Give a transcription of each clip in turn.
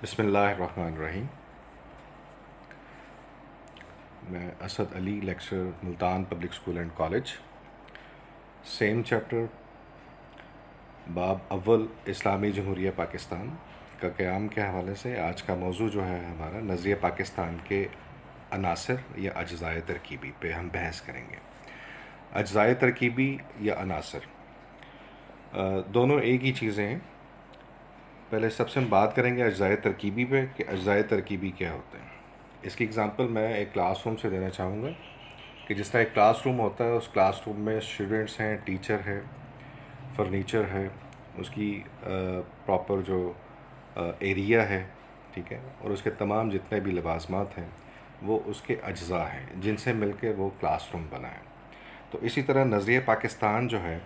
بسم اللہ الرحمن الرحیم۔ میں Asad Ali, lecturer, Multan public school and college, same chapter, باب اول، اسلامی جمہوریہ پاکستان کا قیام کے حوالے سے آج کا موضوع جو ہے ہمارا نظریہ پاکستان کے عناصر یا اجزائے ترکیبی پہ ہم بحث کریں گے۔ اجزائے ترکیبی یا عناصر دونوں ایک ہی چیزیں ہیں۔ پہلے سب سے ہم بات کریں گے اجزائے ترکیبی پہ کہ اجزائے ترکیبی کیا ہوتے ہیں۔ اس کی اگزامپل میں ایک کلاس روم سے دینا چاہوں گا کہ جس طرح ایک کلاس روم ہوتا ہے، اس کلاس روم میں اسٹوڈنٹس ہیں، ٹیچر ہے، فرنیچر ہے، اس کی پراپر جو ایریا ہے، ٹھیک ہے، اور اس کے تمام جتنے بھی لوازمات ہیں وہ اس کے اجزاء ہیں جن سے مل کے وہ کلاس روم بنا ہے۔ تو اسی طرح نظریہ پاکستان جو ہے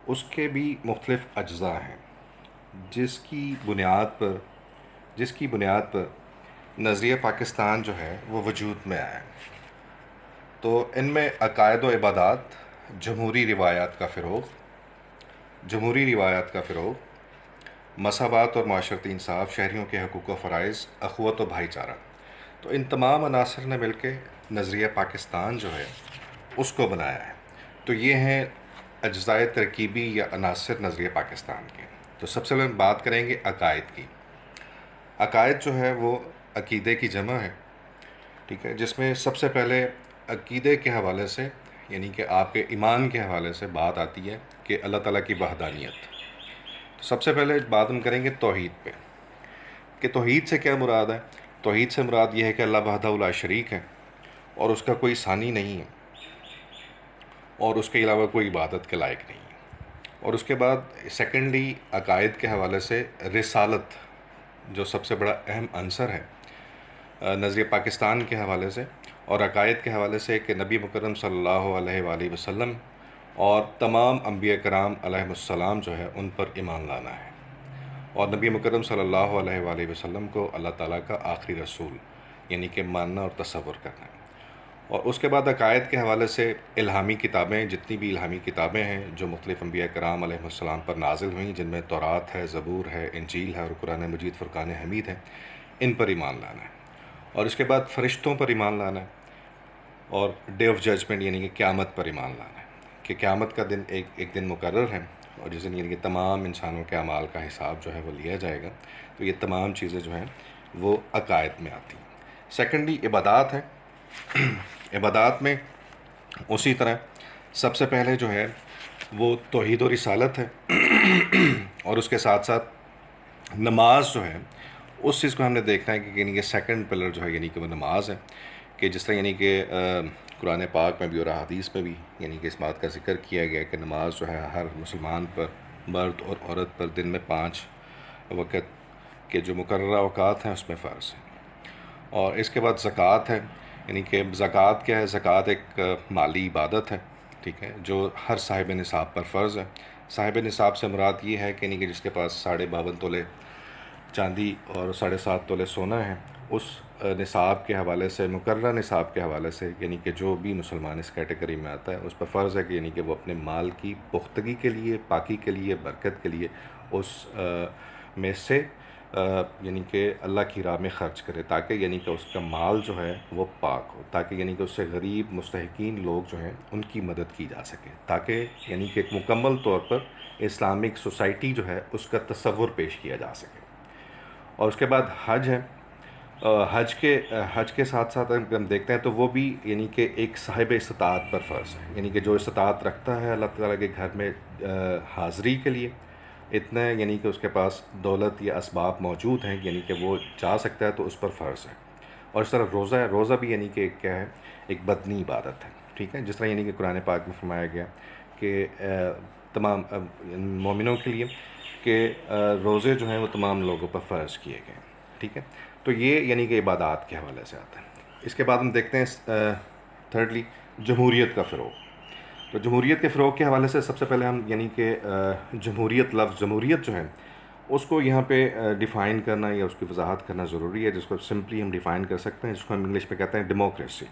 اس کے بھی مختلف اجزاء ہیں جس کی بنیاد پر نظریہ پاکستان جو ہے وہ وجود میں آیا۔ تو ان میں عقائد و عبادات، جمہوری روایات کا فروغ، مساوات اور معاشرتی انصاف، شہریوں کے حقوق و فرائض، اخوت و بھائی چارہ، تو ان تمام عناصر نے مل کے نظریہ پاکستان جو ہے اس کو بنایا ہے۔ تو یہ ہیں اجزائے ترکیبی یا عناصر نظریہ پاکستان کے۔ تو سب سے پہلے بات کریں گے عقائد کی۔ عقائد جو ہے وہ عقیدے کی جمع ہے، ٹھیک ہے، جس میں سب سے پہلے عقیدے کے حوالے سے یعنی کہ آپ کے ایمان کے حوالے سے بات آتی ہے کہ اللہ تعالیٰ کی وحدانیت۔ تو سب سے پہلے بات ہم کریں گے توحید پہ کہ توحید سے کیا مراد ہے۔ توحید سے مراد یہ ہے کہ اللہ وحدہ لا شریک ہے اور اس کا کوئی ثانی نہیں ہے اور اس کے علاوہ کوئی عبادت کے لائق نہیں ہے۔ اور اس کے بعد سیکنڈلی عقائد کے حوالے سے رسالت جو سب سے بڑا اہم عنصر ہے نظریہ پاکستان کے حوالے سے، اور عقائد کے حوالے سے کہ نبی مکرم صلی اللہ علیہ وآلہ وسلم اور تمام انبیاء کرام علیہ السلام جو ہے ان پر ایمان لانا ہے، اور نبی مکرم صلی اللہ علیہ وآلہ وسلم کو اللہ تعالیٰ کا آخری رسول یعنی کہ ماننا اور تصور کرنا ہے۔ اور اس کے بعد عقائد کے حوالے سے الہامی کتابیں، جتنی بھی الہامی کتابیں ہیں جو مختلف انبیاء کرام علیہ السلام پر نازل ہوئیں، جن میں تورات ہے، زبور ہے، انجیل ہے اور قرآن مجید فرقان حمید ہے، ان پر ایمان لانا ہے۔ اور اس کے بعد فرشتوں پر ایمان لانا ہے، اور ڈے آف ججمنٹ یعنی کہ قیامت پر ایمان لانا ہے کہ قیامت کا دن ایک دن مقرر ہے اور جس دن یعنی کہ تمام انسانوں کے اعمال کا حساب جو ہے وہ لیا جائے گا۔ تو یہ تمام چیزیں جو ہیں وہ عقائد میں آتی ہیں۔ سیکنڈلی عبادات ہے۔ عبادات میں اسی طرح سب سے پہلے جو ہے وہ توحید و رسالت ہے، اور اس کے ساتھ ساتھ نماز جو ہے اس چیز کو ہم نے دیکھنا ہے کہ یعنی کہ سیکنڈ پلر جو ہے یعنی کہ وہ نماز ہے، کہ جس طرح یعنی کہ قرآن پاک میں بھی اور احادیث میں بھی یعنی کہ اس بات کا ذکر کیا گیا کہ نماز جو ہے ہر مسلمان پر، مرد اور عورت پر دن میں 5 وقت کے جو مقررہ اوقات ہیں اس میں فرض ہے۔ اور اس کے بعد زکوٰۃ ہے، یعنی کہ زکوٰۃ کیا ہے؟ زکوٰۃ ایک مالی عبادت ہے، ٹھیک ہے، جو ہر صاحب نصاب پر فرض ہے۔ صاحب نصاب سے مراد یہ ہے کہ یعنی کہ جس کے پاس 52.5 تولے چاندی اور 7.5 تولے سونا ہے، اس نصاب کے حوالے سے، مقررہ نصاب کے حوالے سے، یعنی کہ جو بھی مسلمان اس کیٹیگری میں آتا ہے اس پر فرض ہے کہ یعنی کہ وہ اپنے مال کی پختگی کے لیے، پاکی کے لیے، برکت کے لیے اس میں سے یعنی کہ اللہ کی راہ میں خرچ کرے، تاکہ یعنی کہ اس کا مال جو ہے وہ پاک ہو، تاکہ یعنی کہ اس سے غریب مستحقین لوگ جو ہیں ان کی مدد کی جا سکے، تاکہ یعنی کہ ایک مکمل طور پر اسلامک سوسائٹی جو ہے اس کا تصور پیش کیا جا سکے۔ اور اس کے بعد حج ہے۔ حج کے ساتھ ساتھ ہم دیکھتے ہیں تو وہ بھی یعنی کہ ایک صاحب استطاعت پر فرض ہے، یعنی کہ جو استطاعت رکھتا ہے اللہ تعالیٰ کے گھر میں حاضری کے لیے، اتنا یعنی کہ اس کے پاس دولت یا اسباب موجود ہیں یعنی کہ وہ جا سکتا ہے، تو اس پر فرض ہے۔ اور اس طرح روزہ ہے۔ روزہ بھی یعنی کہ کیا ہے؟ ایک بدنی عبادت ہے، ٹھیک ہے، جس طرح یعنی کہ قرآن پاک میں فرمایا گیا کہ تمام مومنوں کے لیے کہ روزے جو ہیں وہ تمام لوگوں پر فرض کیے گئے ہیں، ٹھیک ہے۔ تو یہ یعنی کہ عبادات کے حوالے سے آتا ہے۔ اس کے بعد ہم دیکھتے ہیں تھرڈلی جمہوریت کا فروغ۔ تو جمہوریت کے فروغ کے حوالے سے سب سے پہلے ہم یعنی کہ جمہوریت، لفظ جمہوریت جو ہے اس کو یہاں پہ ڈیفائن کرنا یا اس کی وضاحت کرنا ضروری ہے، جس کو سمپلی ہم ڈیفائن کر سکتے ہیں، جس کو ہم انگلش میں کہتے ہیں ڈیموکریسی۔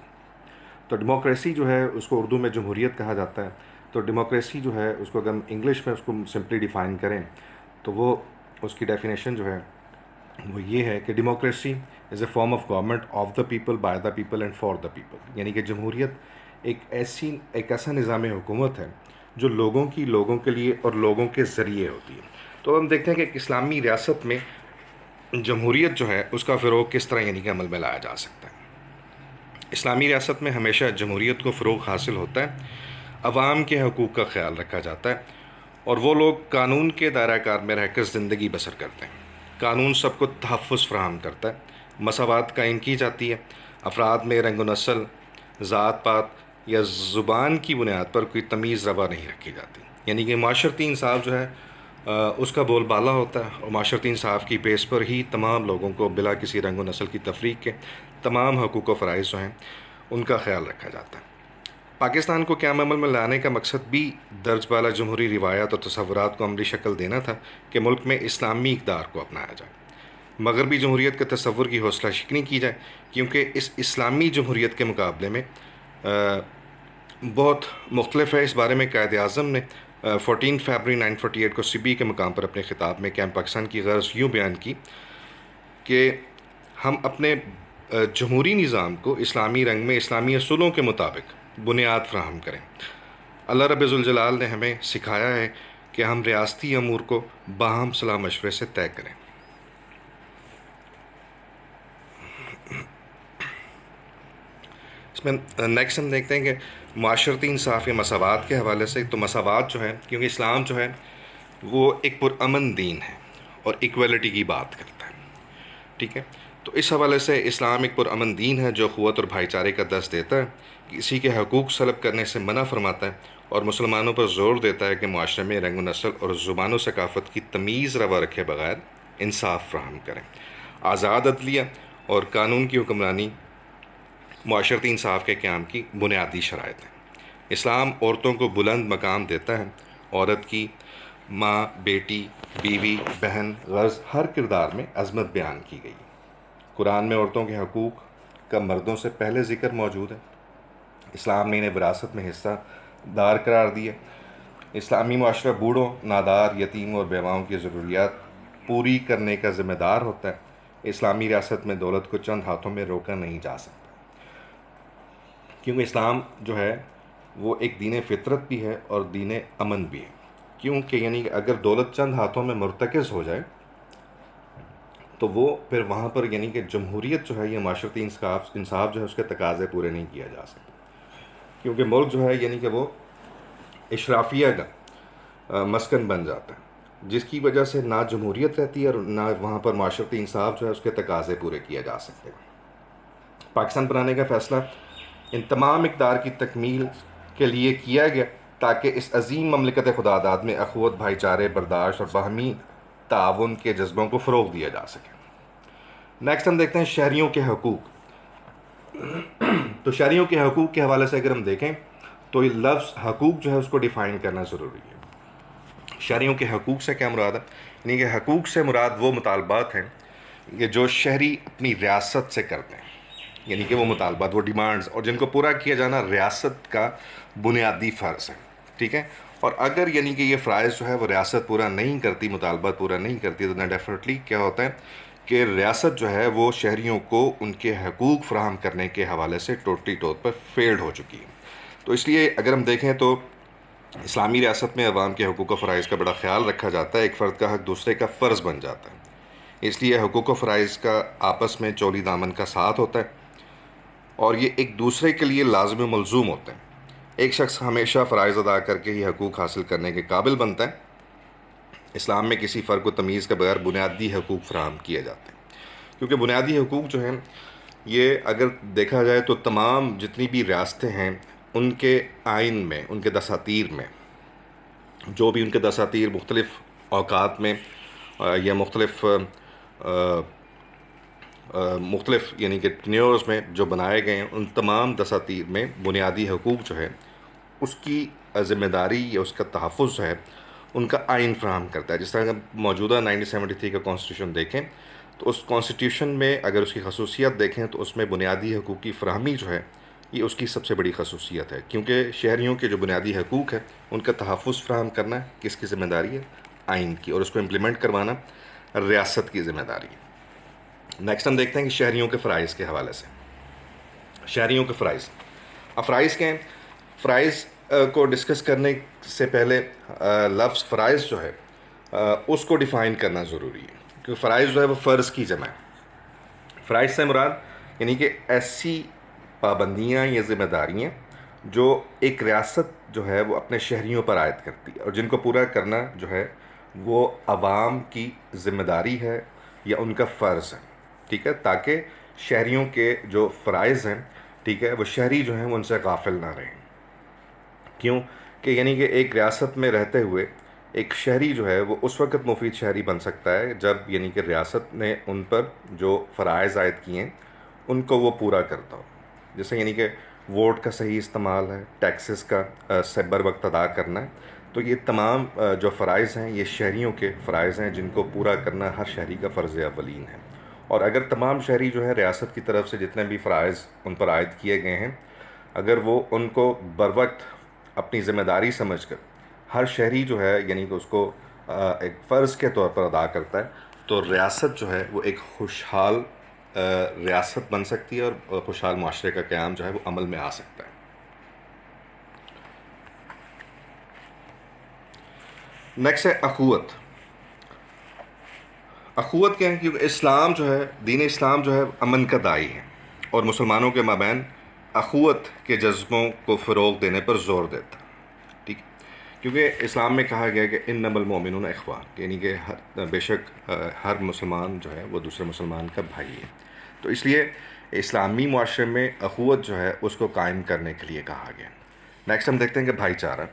تو ڈیموکریسی جو ہے اس کو اردو میں جمہوریت کہا جاتا ہے۔ تو ڈیموکریسی جو ہے اس کو اگر ہم انگلش میں اس کو سمپلی ڈیفائن کریں تو وہ اس کی ڈیفینیشن جو ہے وہ یہ ہے کہ democracy is a form of government of the people by the people and for the people, یعنی کہ جمہوریت ایک ایسا نظام حکومت ہے جو لوگوں کے لیے اور لوگوں کے ذریعے ہوتی ہے۔ تو ہم دیکھتے ہیں کہ ایک اسلامی ریاست میں جمہوریت جو ہے اس کا فروغ کس طرح یعنی کہ عمل میں لایا جا سکتا ہے۔ اسلامی ریاست میں ہمیشہ جمہوریت کو فروغ حاصل ہوتا ہے، عوام کے حقوق کا خیال رکھا جاتا ہے، اور وہ لوگ قانون کے دائرہ کار میں رہ کر زندگی بسر کرتے ہیں۔ قانون سب کو تحفظ فراہم کرتا ہے، مساوات قائم کی جاتی ہے، افراد میں رنگ و نسل، ذات پات یا زبان کی بنیاد پر کوئی تمیز روا نہیں رکھی جاتی، یعنی کہ معاشرتی انصاف جو ہے اس کا بول بالا ہوتا ہے، اور معاشرتی انصاف کی بیس پر ہی تمام لوگوں کو بلا کسی رنگ و نسل کی تفریق کے تمام حقوق و فرائض جو ہیں ان کا خیال رکھا جاتا ہے۔ پاکستان کو قیام عمل میں لانے کا مقصد بھی درج بالا جمہوری روایات اور تصورات کو عملی شکل دینا تھا کہ ملک میں اسلامی اقدار کو اپنایا جائے، مغربی جمہوریت کے تصور کی حوصلہ شکنی کی جائے، کیونکہ اس اسلامی جمہوریت کے مقابلے میں بہت مختلف ہے۔ اس بارے میں قائد اعظم نے 14 فروری 1948 کو سبی کے مقام پر اپنے خطاب میں قیام پاکستان کی غرض یوں بیان کی کہ ہم اپنے جمہوری نظام کو اسلامی رنگ میں اسلامی اصولوں کے مطابق بنیاد فراہم کریں۔ اللہ رب ذوالجلال نے ہمیں سکھایا ہے کہ ہم ریاستی امور کو باہم صلاح مشورے سے طے کریں۔ اس میں نیکسٹ ہم دیکھتے ہیں کہ معاشرتی انصاف یا مساوات کے حوالے سے، تو مساوات جو ہے، کیونکہ اسلام جو ہے وہ ایک پرامن دین ہے اور ایکویلٹی کی بات کرتا ہے، ٹھیک ہے، تو اس حوالے سے اسلام ایک پرامن دین ہے جو قوت اور بھائی چارے کا درس دیتا ہے، کسی کے حقوق سلب کرنے سے منع فرماتا ہے، اور مسلمانوں پر زور دیتا ہے کہ معاشرے میں رنگ و نسل اور زبان و ثقافت کی تمیز روا رکھے بغیر انصاف فراہم کریں۔ آزاد عدلیہ اور قانون کی حکمرانی معاشرتی انصاف کے قیام کی بنیادی شرائط ہیں۔ اسلام عورتوں کو بلند مقام دیتا ہے، عورت کی ماں، بیٹی، بیوی، بہن، غرض ہر کردار میں عظمت بیان کی گئی ہے۔ قرآن میں عورتوں کے حقوق کا مردوں سے پہلے ذکر موجود ہے۔ اسلام نے انہیں وراثت میں حصہ دار قرار دیا۔ اسلامی معاشرہ بوڑھوں، نادار، یتیموں اور بیواؤں کی ضروریات پوری کرنے کا ذمہ دار ہوتا ہے۔ اسلامی ریاست میں دولت کو چند ہاتھوں میں روکا نہیں جا سکتا، کیونکہ اسلام جو ہے وہ ایک دین فطرت بھی ہے اور دین امن بھی ہے، کیونکہ یعنی کہ اگر دولت چند ہاتھوں میں مرتکز ہو جائے تو وہ پھر وہاں پر یعنی کہ جمہوریت جو ہے یہ معاشرتی انصاف جو ہے اس کے تقاضے پورے نہیں کیا جا سکتے، کیونکہ ملک جو ہے یعنی کہ وہ اشرافیہ کا مسکن بن جاتا ہے، جس کی وجہ سے نہ جمہوریت رہتی ہے اور نہ وہاں پر معاشرتی انصاف جو ہے اس کے تقاضے پورے کیے جا سکتے۔ پاکستان بنانے کا فیصلہ ان تمام اقدار کی تکمیل کے لیے کیا گیا تاکہ اس عظیم مملکت خدا داد میں اخوت، بھائی چارے، برداشت اور باہمی تعاون کے جذبوں کو فروغ دیا جا سکے۔ نیکسٹ ہم دیکھتے ہیں شہریوں کے حقوق۔ تو شہریوں کے حقوق کے حوالے سے اگر ہم دیکھیں تو یہ لفظ حقوق جو ہے اس کو ڈیفائن کرنا ضروری ہے۔ شہریوں کے حقوق سے کیا مراد ہے؟ یعنی کہ حقوق سے مراد وہ مطالبات ہیں کہ جو شہری اپنی ریاست سے کرتے ہیں، یعنی کہ وہ مطالبات، وہ ڈیمانڈز، اور جن کو پورا کیا جانا ریاست کا بنیادی فرض ہے، ٹھیک ہے، اور اگر یعنی کہ یہ فرائض جو ہے وہ ریاست پورا نہیں کرتی، مطالبات پورا نہیں کرتی، تو ڈیفینیٹلی کیا ہوتا ہے کہ ریاست جو ہے وہ شہریوں کو ان کے حقوق فراہم کرنے کے حوالے سے ٹوٹلی طور پر فیلڈ ہو چکی ہے۔ تو اس لیے اگر ہم دیکھیں تو اسلامی ریاست میں عوام کے حقوق و فرائض کا بڑا خیال رکھا جاتا ہے، ایک فرد کا حق دوسرے کا فرض بن جاتا ہے، اس لیے حقوق و فرائض کا آپس میں چولی دامن کا ساتھ ہوتا ہے اور یہ ایک دوسرے کے لیے لازم و ملزوم ہوتے ہیں۔ ایک شخص ہمیشہ فرائض ادا کر کے ہی حقوق حاصل کرنے کے قابل بنتا ہے۔ اسلام میں کسی فرق و تمیز کے بغیر بنیادی حقوق فراہم کیے جاتے ہیں، کیونکہ بنیادی حقوق جو ہیں یہ اگر دیکھا جائے تو تمام جتنی بھی ریاستیں ہیں ان کے آئین میں، ان کے دساتیر میں، جو بھی ان کے دساتیر مختلف اوقات میں یا مختلف یعنی کہ ٹینیورز میں جو بنائے گئے ہیں، ان تمام دساتیر میں بنیادی حقوق جو ہے اس کی ذمہ داری یا اس کا تحفظ جو ہے ان کا آئین فراہم کرتا ہے۔ جس طرح موجودہ 1973 کا کانسٹیٹیوشن دیکھیں تو اس کانسٹیٹیوشن میں اگر اس کی خصوصیت دیکھیں تو اس میں بنیادی حقوق کی فراہمی جو ہے یہ اس کی سب سے بڑی خصوصیت ہے، کیونکہ شہریوں کے جو بنیادی حقوق ہیں ان کا تحفظ فراہم کرنا کس کی ذمہ داری ہے؟ آئین کی، اور اس کو امپلیمنٹ کروانا ریاست کی ذمہ داری ہے۔ نیکسٹ ہم دیکھتے ہیں کہ شہریوں کے فرائض کے حوالے سے. شہریوں کے فرائض. اب فرائض کیا ہیں؟ فرائض کو ڈسکس کرنے سے پہلے لفظ فرائض جو ہے اس کو ڈیفائن کرنا ضروری ہے، کیونکہ فرائض جو ہے وہ فرض کی جمع ہے. فرائض سے مراد یعنی کہ ایسی پابندیاں یا ذمہ داریاں جو ایک ریاست جو ہے وہ اپنے شہریوں پر عائد کرتی ہے، اور جن کو پورا کرنا جو ہے وہ عوام کی ذمہ داری ہے یا ان کا فرض ہے. ٹھیک ہے، تاکہ شہریوں کے جو فرائض ہیں، ٹھیک ہے، وہ شہری جو ہیں وہ ان سے غافل نہ رہیں. کیوں کہ یعنی کہ ایک ریاست میں رہتے ہوئے ایک شہری جو ہے وہ اس وقت مفید شہری بن سکتا ہے جب یعنی کہ ریاست نے ان پر جو فرائض عائد کیے ہیں ان کو وہ پورا کرتا ہو. جیسے یعنی کہ ووٹ کا صحیح استعمال ہے، ٹیکسز کا بر وقت ادا کرنا ہے. تو یہ تمام جو فرائض ہیں یہ شہریوں کے فرائض ہیں جن کو پورا کرنا ہر شہری کا فرض اولین ہے. اور اگر تمام شہری جو ہے ریاست کی طرف سے جتنے بھی فرائض ان پر عائد کیے گئے ہیں، اگر وہ ان کو بر وقت اپنی ذمہ داری سمجھ کر ہر شہری جو ہے یعنی کہ اس کو ایک فرض کے طور پر ادا کرتا ہے، تو ریاست جو ہے وہ ایک خوشحال ریاست بن سکتی ہے اور خوشحال معاشرے کا قیام جو ہے وہ عمل میں آ سکتا ہے. نیکسٹ ہے اخوت. اخوت کیا ہے؟ کیونکہ اسلام جو ہے، دین اسلام جو ہے امن کا داعی ہے اور مسلمانوں کے مابین اخوت کے جذبوں کو فروغ دینے پر زور دیتا ہے. ٹھیک، کیونکہ اسلام میں کہا گیا کہ انما المؤمنون اخوہ، یعنی کہ بے شک ہر مسلمان جو ہے وہ دوسرے مسلمان کا بھائی ہے. تو اس لیے اسلامی معاشرے میں اخوت جو ہے اس کو قائم کرنے کے لیے کہا گیا. نیکسٹ ہم دیکھتے ہیں کہ بھائی چارہ.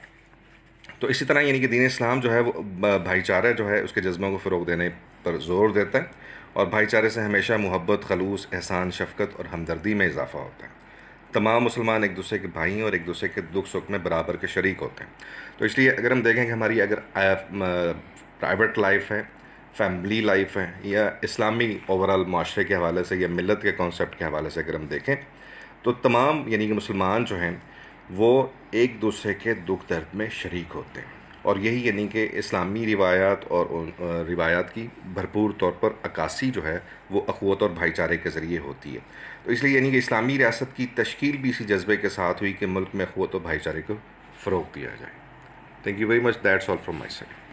تو اسی طرح یعنی کہ دین اسلام جو ہے وہ بھائی چارہ جو ہے اس کے جذبوں کو فروغ دینے پر زور دیتا ہے، اور بھائی چارے سے ہمیشہ محبت، خلوص، احسان، شفقت اور ہمدردی میں اضافہ ہوتا ہے. تمام مسلمان ایک دوسرے کے بھائی ہیں اور ایک دوسرے کے دکھ سکھ میں برابر کے شریک ہوتے ہیں. تو اس لیے اگر ہم دیکھیں کہ ہماری اگر پرائیویٹ لائف ہے، فیملی لائف ہے، یا اسلامی اوورال معاشرے کے حوالے سے یا ملت کے کانسیپٹ کے حوالے سے اگر ہم دیکھیں، تو تمام یعنی کہ مسلمان جو ہیں وہ ایک دوسرے کے دکھ درد میں شریک ہوتے ہیں. اور یہی یعنی کہ اسلامی روایات اور روایات کی بھرپور طور پر عکاسی جو ہے وہ اخوت اور بھائی چارے کے ذریعے ہوتی ہے. تو اس لیے یعنی کہ اسلامی ریاست کی تشکیل بھی اسی جذبے کے ساتھ ہوئی کہ ملک میں اخوت و بھائی چارے کو فروغ دیا جائے. Thank you very much. That's all from my side.